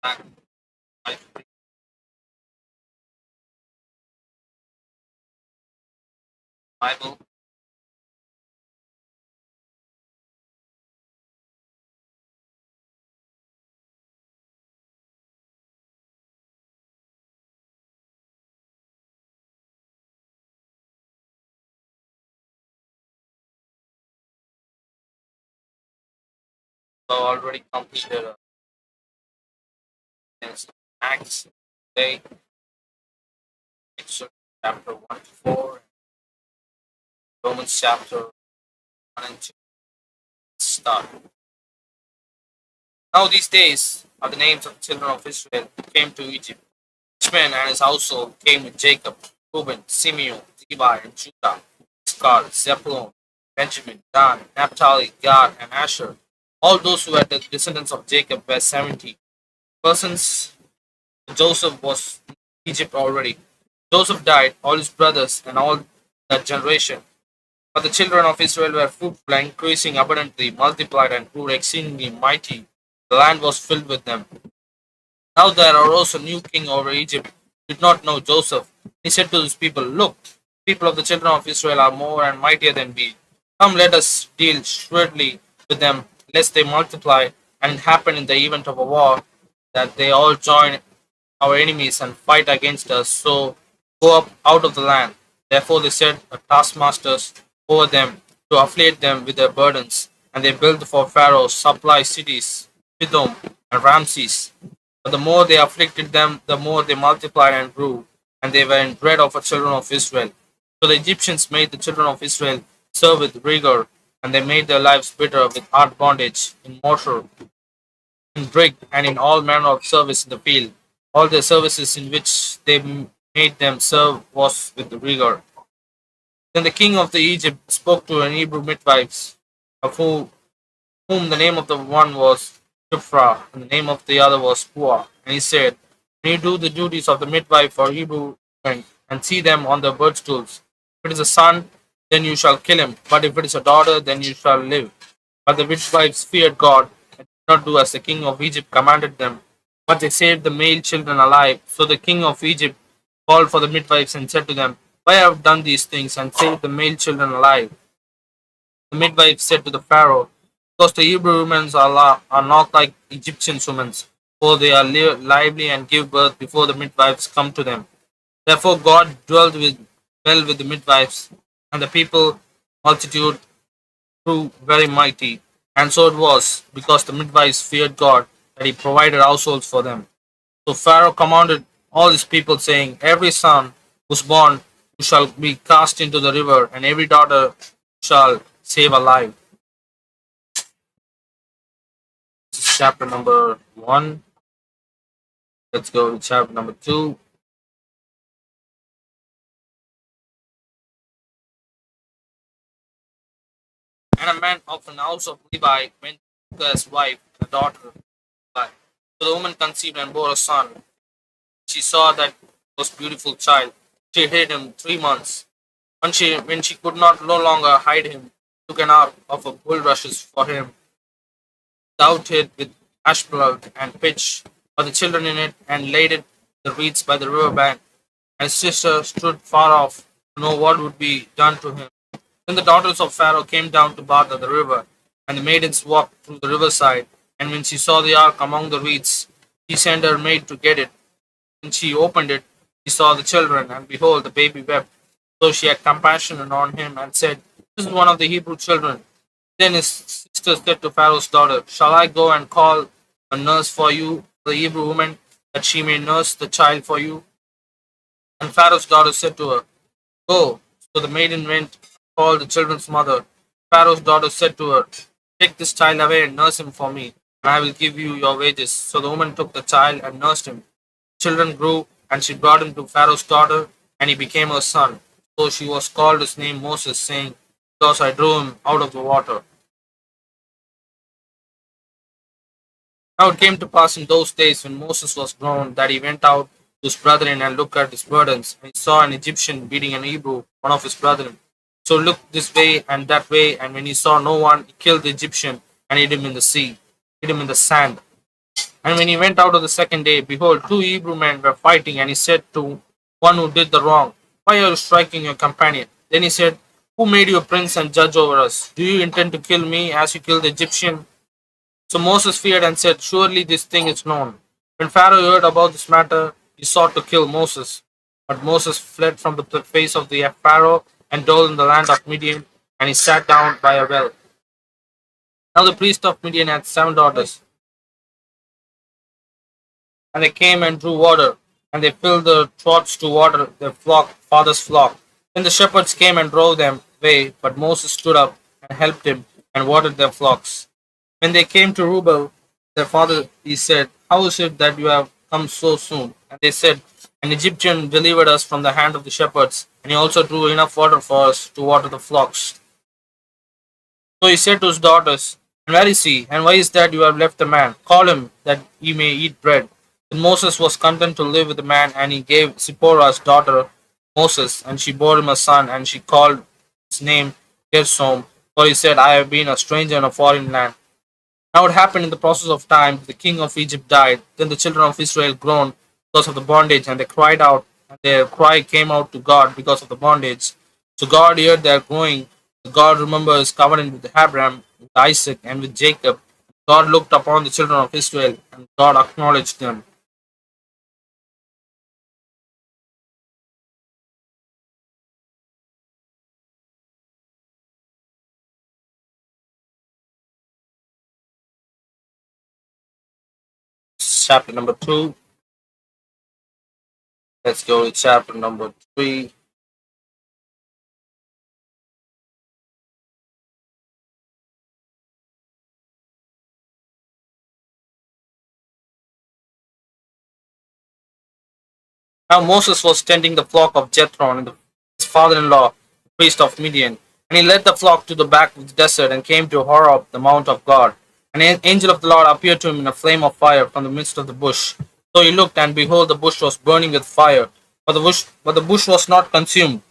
back my Bible. So already completed against Acts today, Exodus chapter 1 to 4, Romans chapter 1 and 2. Start. Now these days are the names of the children of Israel who came to Egypt. Ishmael and his household came with Jacob, Reuben, Simeon, Levi, and Judah, Issachar, Zebulun, Benjamin, Dan, Naphtali, Gad, and Asher. All those who were the descendants of Jacob were 70 persons. Joseph was in Egypt already. Joseph died, all his brothers, and all that generation. But the children of Israel were fruitful and increasing abundantly, multiplied and grew exceedingly mighty. The land was filled with them. Now there arose a new king over Egypt, who did not know Joseph. He said to his people, Look, people of the children of Israel are more and mightier than we. Come, let us deal shrewdly with them, lest they multiply, and it happen in the event of a war that they all join our enemies and fight against us. So go up out of the land. Therefore they set taskmasters over them to afflict them with their burdens. And they built for Pharaoh supply cities, Pithom and Ramses. But the more they afflicted them, the more they multiplied and grew, and they were in dread of the children of Israel. So the Egyptians made the children of Israel serve with rigor, and they made their lives bitter with hard bondage, in mortar, in brick, and in all manner of service in the field. All their services in which they made them serve was with rigor. Then the king of the Egypt spoke to an Hebrew midwives, of whom the name of the one was Shiphrah, and the name of the other was Puah. And he said, When you do the duties of the midwife for Hebrew women, and see them on the bird stools, if it is a son, then you shall kill him, but if it is a daughter, then you shall live. But the midwives feared God, and did not do as the king of Egypt commanded them, but they saved the male children alive. So the king of Egypt called for the midwives and said to them, Why have you done these things, and saved the male children alive? The midwife said to the Pharaoh, Because the Hebrew women are not like Egyptian women, for they are lively and give birth before the midwives come to them. Therefore God dwelled well with the midwives, and the people multitude grew very mighty. And so it was, because the midwives feared God, that he provided households for them. So Pharaoh commanded all his people, saying, Every son who's born who shall be cast into the river, and every daughter shall save alive. This is chapter number 1. Let's go to chapter number 2. And a man of an house of Levi went to his wife, the daughter of Levi. So the woman conceived and bore a son. She saw that it was a beautiful child. She hid him 3 months. When she could not no longer hide him, took an ark of bulrushes for him, daubed it with ashpalot and pitch for the children in it, and laid it the reeds by the river bank. And his sister stood far off to know what would be done to him. Then the daughters of Pharaoh came down to bathe at the river, and the maidens walked through the riverside. And when she saw the ark among the reeds, she sent her maid to get it. When she opened it, she saw the children, and behold, the baby wept. So she had compassion on him, and said, This is one of the Hebrew children. Then his sister said to Pharaoh's daughter, Shall I go and call a nurse for you, the Hebrew woman, that she may nurse the child for you? And Pharaoh's daughter said to her, Go. So the maiden went and called the children's mother. Pharaoh's daughter said to her, Take this child away and nurse him for me, and I will give you your wages. So the woman took the child and nursed him. Children grew, and she brought him to Pharaoh's daughter, and he became her son. So she was called his name Moses, saying, Because I drew him out of the water. Now it came to pass in those days when Moses was grown that he went out to his brethren and looked at his burdens, and he saw an Egyptian beating an Hebrew, one of his brethren. So he looked this way and that way, and when he saw no one, he killed the Egyptian and hid him in the sea, hid him in the sand. And when he went out on the second day, behold, two Hebrew men were fighting, and he said to one who did the wrong, why are you striking your companion? Then he said, who made you a prince and judge over us? Do you intend to kill me as you killed the Egyptian? So Moses feared and said, surely this thing is known. When Pharaoh heard about this matter, he sought to kill Moses. But Moses fled from the face of the Pharaoh and dwelt in the land of Midian, and he sat down by a well. Now the priest of Midian had 7 daughters, and they came and drew water, and they filled the troughs to water their father's flock. Then the shepherds came and drove them away, but Moses stood up and helped him and watered their flocks. When they came to Reuben, their father, he said, how is it that you have come so soon? And they said, an Egyptian delivered us from the hand of the shepherds, and he also drew enough water for us to water the flocks. So he said to his daughters, and where is he? And why is that you have left the man? Call him, that he may eat bread. Then Moses was content to live with the man, and he gave Zipporah's daughter Moses, and she bore him a son, and she called his name Gershom, for he said, I have been a stranger in a foreign land. Now it happened in the process of time, the king of Egypt died. Then the children of Israel groaned because of the bondage, and they cried out, and their cry came out to God because of the bondage. So God heard their groaning. God remembered his covenant with Abraham, with Isaac, and with Jacob. God looked upon the children of Israel, and God acknowledged them. Chapter number 2. Let's go to chapter number 3. Now Moses was tending the flock of Jethro, and his father-in-law, the priest of Midian. And he led the flock to the back of the desert and came to Horeb, the mount of God. And an angel of the Lord appeared to him in a flame of fire from the midst of the bush. So he looked, and behold, the bush was burning with fire, but the bush was not consumed.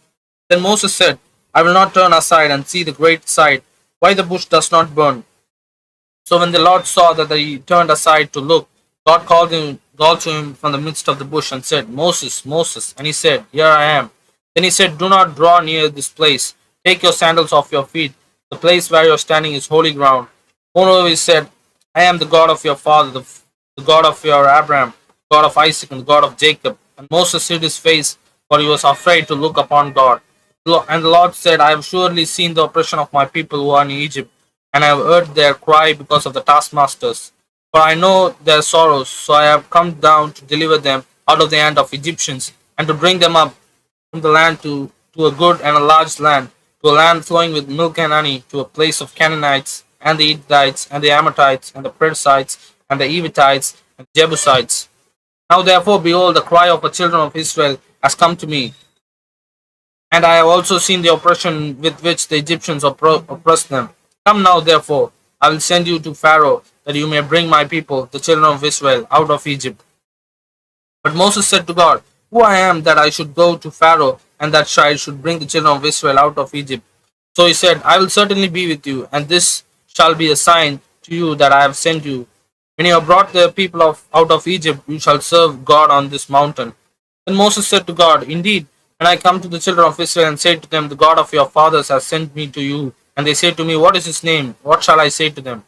Then Moses said, I will not turn aside and see the great sight, why the bush does not burn. So when the Lord saw that he turned aside to look, God called to him from the midst of the bush and said, Moses, Moses. And he said, here I am. Then he said, do not draw near this place. Take your sandals off your feet. The place where you are standing is holy ground. Moreover, he said, I am the God of your father, the God of your Abraham, God of Isaac, and the God of Jacob. And Moses hid his face, for he was afraid to look upon God. And the Lord said, I have surely seen the oppression of my people who are in Egypt, and I have heard their cry because of the taskmasters. For I know their sorrows, so I have come down to deliver them out of the hand of Egyptians, and to bring them up from the land to a good and a large land, to a land flowing with milk and honey, to a place of Canaanites, and the Hittites, and the Amorites, and the Perizzites, and the Evitites, and the Jebusites. Now therefore, behold, the cry of the children of Israel has come to me, and I have also seen the oppression with which the Egyptians oppressed them. Come now, therefore, I will send you to Pharaoh, that you may bring my people, the children of Israel, out of Egypt. But Moses said to God, who I am that I should go to Pharaoh, and that I should bring the children of Israel out of Egypt? So he said, I will certainly be with you, and this shall be a sign to you that I have sent you. When you have brought the people out of Egypt, you shall serve God on this mountain. Then Moses said to God, indeed, when I come to the children of Israel and say to them, the God of your fathers has sent me to you, and they say to me, what is his name? What shall I say to them?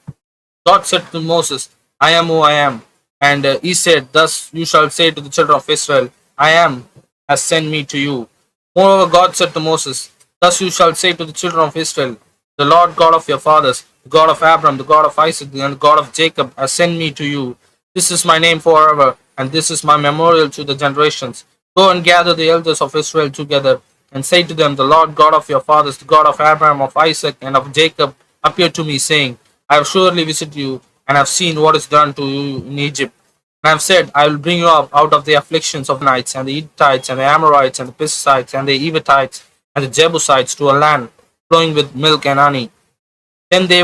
God said to Moses, I am who I am. And he said, thus you shall say to the children of Israel, I am has sent me to you. Moreover, God said to Moses, thus you shall say to the children of Israel, the Lord God of your fathers, the God of Abraham, the God of Isaac, and the God of Jacob has sent me to you. This is my name forever, and this is my memorial to the generations. Go and gather the elders of Israel together, and say to them, the Lord God of your fathers, the God of Abraham, of Isaac, and of Jacob, appeared to me, saying, I have surely visited you, and have seen what is done to you in Egypt. And I have said, I will bring you up out of the afflictions of the Nites, and the Hittites, and the Amorites, and the Perizzites, and the Evitites, and the Jebusites to a land flowing with milk and honey. Then they